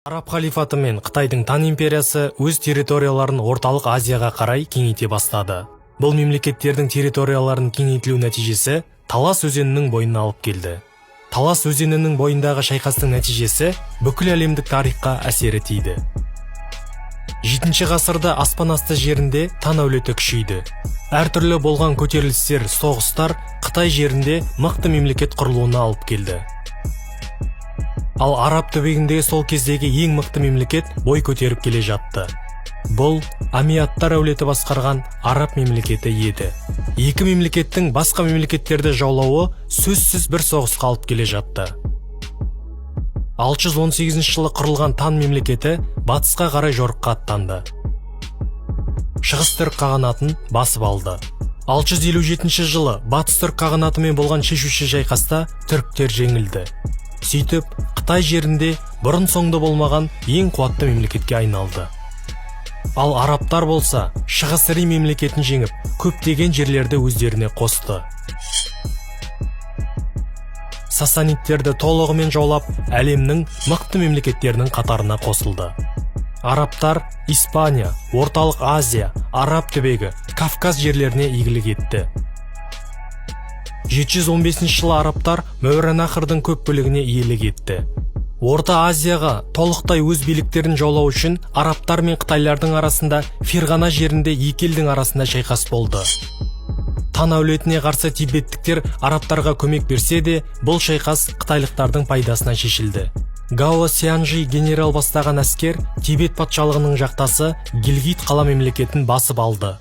Араб халифаты мен Қытайдың Тан империясы өз территорияларын Орталық Азияға қарай кеңейте бастады. Бұл мемлекеттердің территорияларын кеңейтілу нәтижесі Талас өзенінің бойына алып келді. Талас өзенінің бойындағы шайқастың нәтижесі бүкіл әлемдік тарихқа әсері тиді. 7 ғасырда аспан асты жерінде Тан әулеті күшейді. Әртүрлі болған көтерілістер, соғыстар Қытай жерінде мықты мемлекет құрылуына алып келді. Ал Араб түбегіндегі сол кездегі ең мықты мемлекет бой көтеріп келе жатты. Бұл Амиаттар әулеті басқарған Араб мемлекеті еді. Екі мемлекеттің басқа мемлекеттерді жаулауы сөзсіз бір соғысқа алып келе жатты. 618 жылы құрылған Тан мемлекеті батысқа қарай жорыққа аттанды. Шығыс түрік қағанатын басып алды. 657 жылы батыс түрік қағанатымен болған шешуші шайқаста түріктер жеңілді. Сөйтіп, Қытай жерінде бұрын соңды болмаған ең қуатты мемлекетке айналды. Ал арабтар болса, Шығыс Рим мемлекетін жеңіп, көптеген жерлерді өздеріне қосты. Сасанидтерді толығымен жаулап, әлемнің мықты мемлекеттерінің қатарына қосылды. Арабтар Испания, Орталық Азия, Араб түбегі, Кавказ жерлеріне игілік етті. 715 жылы арабтар Мәуереннахрдың көп бөлігіне иелік етті. Орта Азияға толықтай өз биліктерін жаулау үшін арабтар мен қытайлардың арасында Ферғана жерінде екі елдің арасында шайқас болды. Тан әулетіне қарсы тибеттіктер арабтарға көмек берсе де, бұл шайқас қытайлықтардың пайдасына шешілді. Гао Сянжи генерал бастаған әскер Тибет патшалығының жақтасы Гилгит қала мемлекетін басып алды.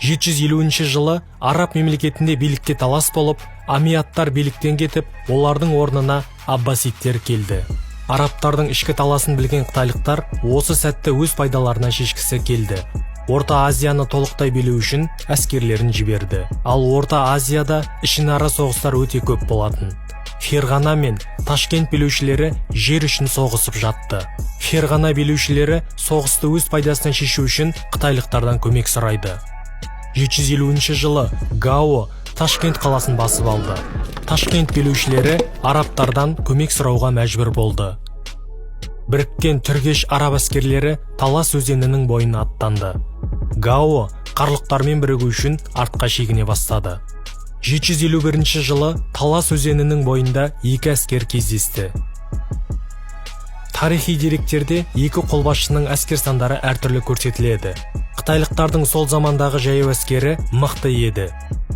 750 жылы Араб мемлекетінде билікте талас болып, Амиаттар биліктен кетіп, олардың орнына Аббасидтер келді. Арабтардың ішкі таласын білген қытайлықтар осы сәтті өз пайдаларына шешкісі келді. Орта Азияны толықтай билеу үшін әскерлерін жіберді. Ал Орта Азияда ішінара соғыстар өте көп болатын. Ферғана мен Ташкент билеушілері жер үшін соғысып жатты. Ферғана билеушілері соғысты өз пайдасына шешу үшін қытайлықтардан көмек сұрайды. 750 жылы Гао Ташкент қаласын басып алды. Ташкент билеушілері арабтардан көмек сұрауға мәжбүр болды. Біріккен түргеш араб әскерлері Талас өзенінің бойына аттанды. Гао қарлықтармен бірігу үшін артқа шегіне бастады. 751 жылы Талас өзенінің бойында екі әскер кездесті. Тарихи деректерде екі қолбасшының әскер сандары әртүрлі көрсетіледі. Қытайлықтардың сол замандағы жаяу әскері мықты еді.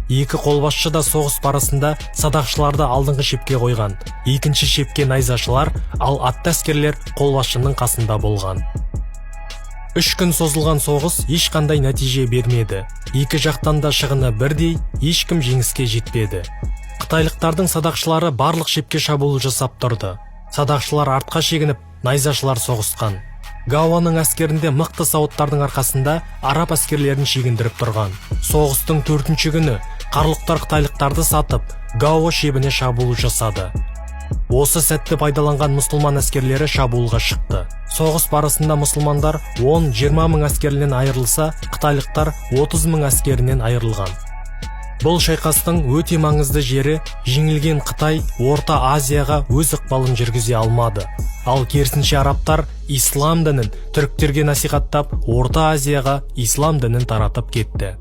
Екі қолбасшы да соғыс барысында садақшыларды алдыңғы шепке қойған. Екінші шепке найзашылар, ал атты әскерлер қолбасшының қасында болған. 3 күн созылған соғыс ешқандай нәтиже бермеді. Екі жақтан да шығыны бірдей, ешкім жеңіске жетпеді. Қытайлықтардың садақшылары барлық шепке шабуыл жасап тұрды. Садақшылар артқа шегініп, найзашылар соғысқан. Гаоның әскерінде мықты сауыттардың арқасында араб әскерлерін шегіндіріп тұрған. Соғыстың 4-ші күні қарлықтар қытайлықтарды сатып, Гао шебіне шабуыл жасады. Осы сәтті пайдаланған мұсылман әскерлері шабуылға шықты. Соғыс барысында мұсылмандар 10-20 мың әскерінен айырылса, қытайлықтар 30 мың әскерінен айырылған. Бұл шайқастың өте маңызды жері жеңілген Қытай Орта Азияға өз ықпалын жүргізе алмады. Ал керісінше арабтар ислам дінін түріктерге насихаттап, Орта Азияға ислам дінін таратып кетті.